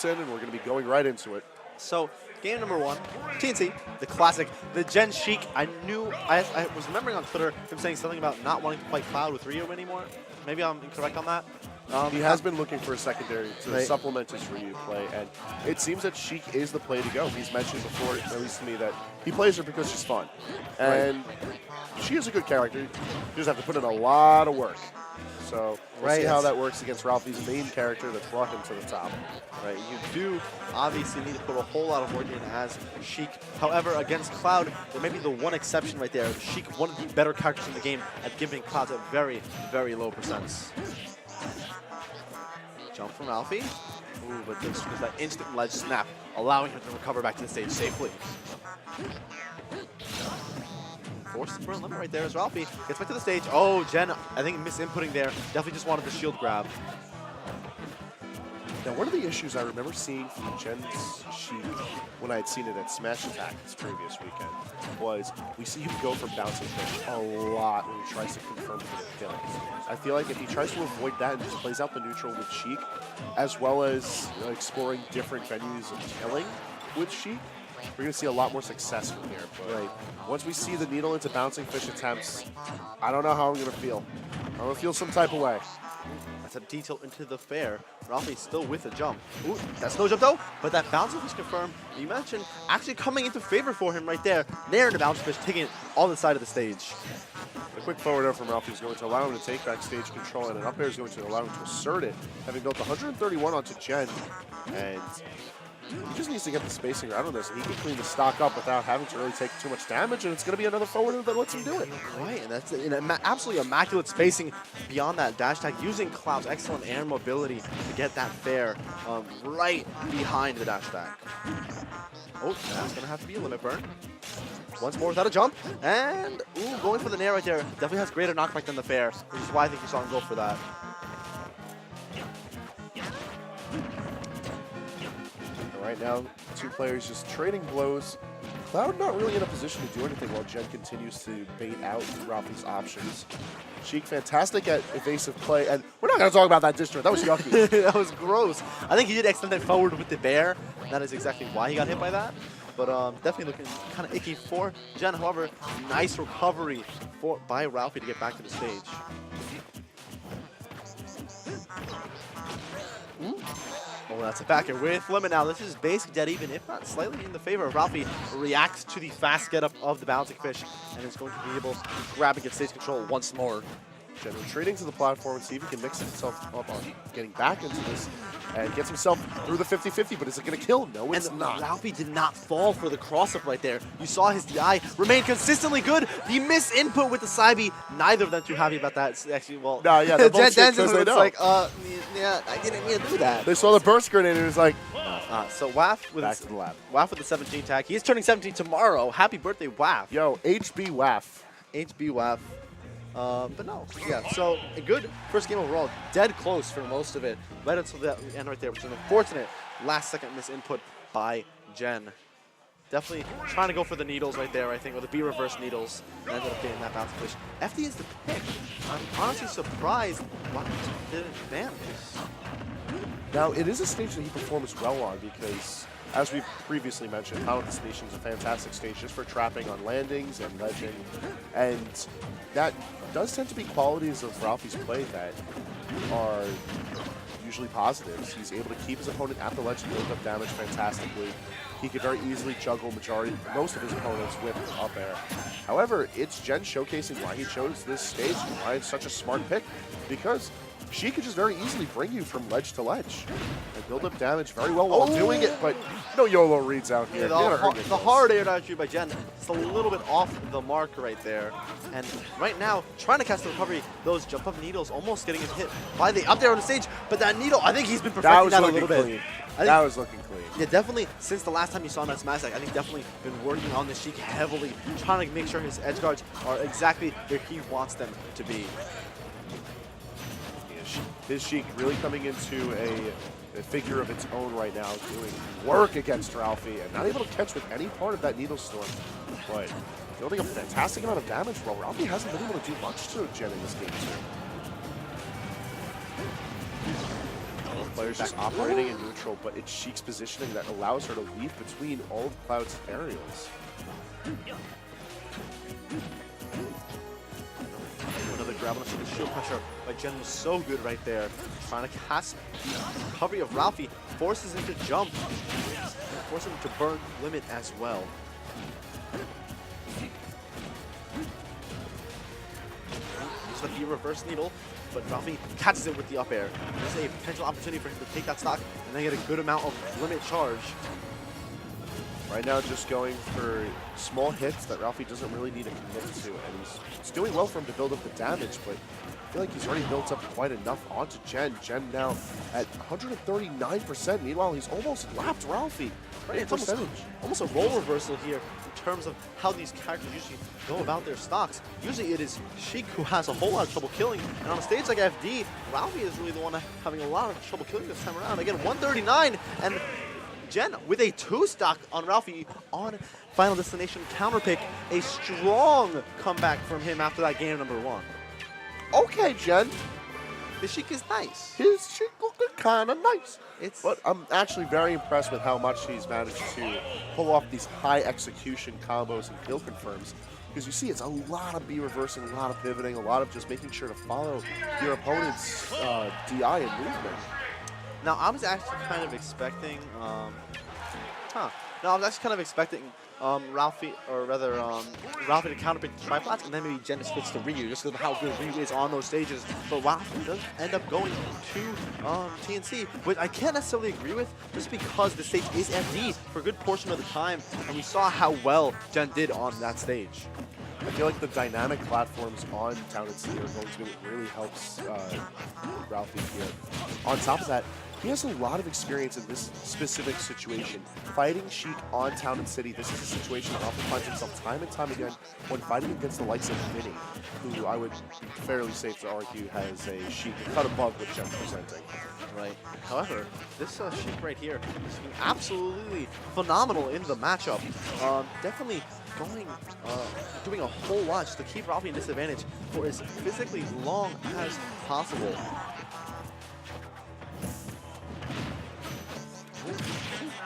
jumps in, and we're going to be going right into it. So, game number 1, TNC, the classic, the Gen Sheik. I was remembering on Twitter him saying something about not wanting to play Cloud with Ryu anymore. Maybe I'm incorrect on that. He has been looking for a secondary to supplement his Ryu play, and it seems that Sheik is the play to go. He's mentioned before, at least to me, that he plays her because she's fun. And she is a good character. You just have to put in a lot of work. So we'll see how that works against Ralphie's main character that's brought him to the top. Right, you do obviously need to put a whole lot of work in as Sheik. However, against Cloud, there may be the one exception right there. Sheik, one of the better characters in the game at giving Cloud a very, very low percents. Jump from Ralphie. Ooh, but there's that instant ledge snap, allowing him to recover back to the stage safely. Forced the front limit right there as Ralphie gets back to the stage. Oh, Jen, I think misinputting there. Definitely just wanted the shield grab. Now, one of the issues I remember seeing from Jen's Sheik when I had seen it at Smash Attack this previous weekend was we see him go for bouncing fish a lot when he tries to confirm for the kill. I feel like if he tries to avoid that and just plays out the neutral with Sheik, as well as exploring different venues of killing with Sheik, we're going to see a lot more success from here. But once we see the needle into bouncing fish attempts, I don't know how I'm going to feel. I'm going to feel some type of way. That's a detail into the fair. Ralphie still with a jump. Ooh, that's no jump though, but that bouncing fish confirmed. You mentioned actually coming into favor for him right there. Nair the bouncing fish, taking it on the side of the stage. A quick forward air from Ralphie is going to allow him to take back stage control, and an up air is going to allow him to assert it, having built 131 onto Jen. And he just needs to get the spacing right on this, and he can clean the stock up without having to really take too much damage, and it's going to be another forward air that lets him do it. Right, and that's absolutely immaculate spacing beyond that dash tag, using Cloud's excellent air mobility to get that fair right behind the dash tag. Oh, that's going to have to be a limit burn. Once more without a jump, and ooh, going for the nair right there. Definitely has greater knockback than the fair, which is why I think you saw him go for that. Right now, two players just trading blows. Cloud not really in a position to do anything while Jen continues to bait out Ralphie's options. Sheik fantastic at evasive play, and we're not going to talk about that distro. That was yucky. That was gross. I think he did extend that forward with the bear. That is exactly why he got hit by that. But definitely looking kind of icky for Jen. However, nice recovery by Ralphie to get back to the stage. Oh, that's a backer with limit now. This is basically dead even, if not slightly in the favor of Ralphie. Reacts to the fast get up of the bouncing fish and is going to be able to grab and get stage control once more. Jen retreating to the platform and see if he can mix himself up on getting back into this and gets himself through the 50-50, but is it going to kill? No, it's not. Ralphie did not fall for the cross-up right there. You saw his DI remain consistently good. The misinput with the side B, neither of them too happy about that. It's actually, well, no, yeah, they're both shit because they know. Like, yeah, I didn't mean to do that. They saw the burst grenade and it was like, so WAF with back to the lab. WAF with the 17 tag. He is turning 17 tomorrow. Happy birthday, WAF. Yo, HB WAF. HB WAF. But no, yeah, so a good first game overall. Dead close for most of it. Right until the end right there, which is an unfortunate last-second misinput by Jen. Definitely trying to go for the needles right there, I think, or the B-reverse needles. And ended up getting that bounce fish. FD is the pick. I'm honestly surprised why he didn't advance. Now, it is a stage that he performs well on because, as we've previously mentioned, Power Destination is a fantastic stage just for trapping on landings and ledging. And that does tend to be qualities of Ralphie's play that are usually positives. He's able to keep his opponent at the ledge and build up damage fantastically. He could very easily juggle most of his opponents with up air. However, it's Jen showcasing why he chose this stage and why it's such a smart pick, because she could just very easily bring you from ledge to ledge and build up damage very well while doing it, but no YOLO reads out here. Yeah, the hard air dodge by Jen is a little bit off the mark right there. And right now, trying to catch the recovery, those jump up needles almost getting him hit by the up there on the stage, but that needle, I think he's been perfecting that a little bit. That was looking clean. Yeah, definitely, since the last time you saw him at Smash Attack, I think definitely been working on the Sheik heavily, trying to make sure his edge guards are exactly where he wants them to be. His Sheik really coming into a figure of its own right now, doing work against Ralphie and not able to catch with any part of that needle storm, but building a fantastic amount of damage while Ralphie hasn't been able to do much to Jen in this game too. players just operating in neutral, but it's Sheik's positioning that allows her to leap between all of Cloud's aerials. Another grab on the shield pressure by Jen was so good right there. Trying to cast the recovery of Ralphie, forces him to jump, forces him to burn limit as well. Use the reverse needle, but Ralphie catches it with the up air. There's a potential opportunity for him to take that stock and then get a good amount of limit charge. Right now, just going for small hits that Ralphie doesn't really need to commit to, and it's doing well for him to build up the damage, but I feel like he's already built up quite enough onto Jen. Jen now at 139%. Meanwhile, he's almost lapped Ralphie. Right, it's almost a role reversal here in terms of how these characters usually go about their stocks. Usually it is Sheik who has a whole lot of trouble killing, and on a stage like FD, Ralphie is really the one having a lot of trouble killing this time around. Again, 139, and Jen with a 2-stock on Ralphie on Final Destination counter pick. A strong comeback from him after that game number 1. Okay, Jen. The Sheik is nice. His Sheik looking kind of nice. But I'm actually very impressed with how much he's managed to pull off these high execution combos and kill confirms. Because you see, it's a lot of B reversing, a lot of pivoting, a lot of just making sure to follow your opponent's DI and movement. Now, I was actually kind of expecting, Ralphie, or rather, Ralphie to counterpick the triplats, and then maybe Jen to switch to Ryu, just because of how good Ryu is on those stages. But Ralphie does end up going to TNC, which I can't necessarily agree with, just because the stage is FD for a good portion of the time, and we saw how well Jen did on that stage. I feel like the dynamic platforms on Town and City are going to be what really helps Ralphie here. On top of that, he has a lot of experience in this specific situation. Fighting Sheik on Town and City, this is a situation that Ralphie finds himself time and time again when fighting against the likes of Vinny, who I would fairly safe to argue has a Sheik cut above what Jen's presenting. Right. However, this Sheik right here is absolutely phenomenal in the matchup. Definitely doing a whole lot just to keep Ralphie in disadvantage for as physically long as possible.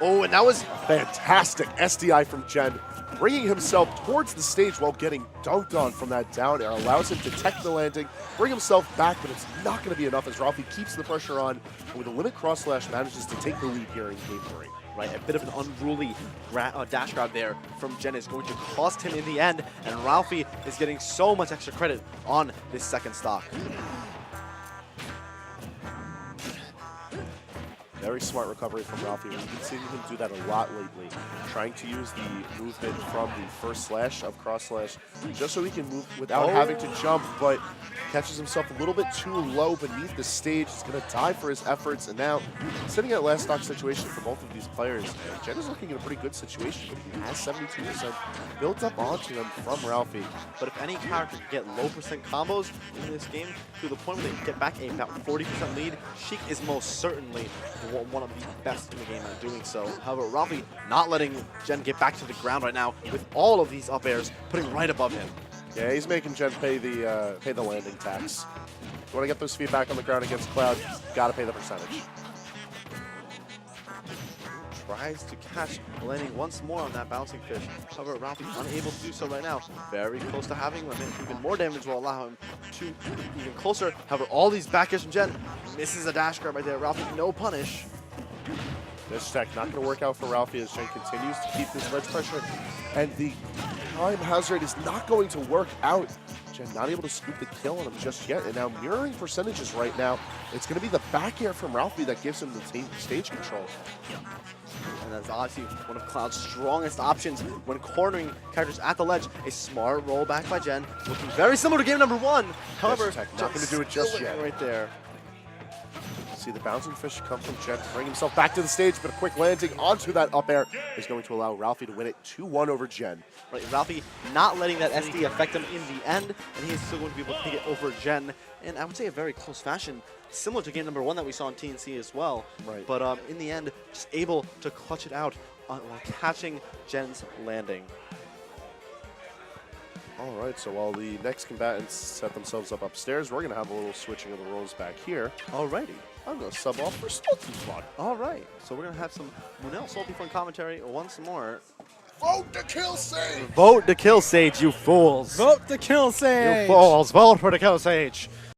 Oh, and that was fantastic SDI from Jen, bringing himself towards the stage while getting dunked on from that down air. Allows him to tech the landing, bring himself back, but it's not going to be enough as Ralphie keeps the pressure on, and with a limit cross slash manages to take the lead here in game 3. Right, a bit of an unruly dash grab there from Jen is going to cost him in the end, and Ralphie is getting so much extra credit on this second stock. Very smart recovery from Ralphie. We've been seeing him do that a lot lately, trying to use the movement from the first slash of cross slash just so he can move without having to jump, but catches himself a little bit too low beneath the stage. He's going to die for his efforts, and now sitting at last stock situation for both of these players. Jen is looking in a pretty good situation, but he has 72% built up onto him from Ralphie. But if any character can get low percent combos in this game to the point where they can get back a about 40% lead, Sheik is most certainly one of the best in the game at doing so. However, Ralphie not letting Jen get back to the ground right now with all of these up airs putting right above him. Yeah, he's making Jen pay the landing tax. You want to get those feet back on the ground against Cloud, got to pay the percentage. Tries to catch landing once more on that bouncing fish. However, Ralphie unable to do so right now. Very close to having limit. Even more damage will allow him to even closer. However, all these back airs from Jen misses a dash grab right there. Ralphie, no punish. This tech not going to work out for Ralphie as Jen continues to keep this ledge pressure, and the time hazard is not going to work out. Jen not able to scoop the kill on him just yet, and now mirroring percentages right now. It's going to be the back air from Ralphie that gives him the stage control. And that's obviously one of Cloud's strongest options when cornering characters at the ledge. A smart rollback by Jen, looking very similar to game number 1. However, not going to do it just yet. Right there. See the bouncing fish come from Jen to bring himself back to the stage, but a quick landing onto that up air is going to allow Ralphie to win it 2-1 over Jen. Right, Ralphie not letting that SD affect him in the end, and he is still going to be able to take it over Jen in, I would say, a very close fashion, similar to game number 1 that we saw in TNC as well. Right. But in the end, just able to clutch it out while catching Jen's landing. All right, so while the next combatants set themselves up upstairs, we're going to have a little switching of the roles back here. Alrighty. I'm going to sub off for Salty Fun. All right, so we're gonna have some Munel Salty Fun commentary once more. Vote to kill Sage! Vote to kill Sage, you fools! Vote to kill Sage! You fools! Vote for the kill Sage!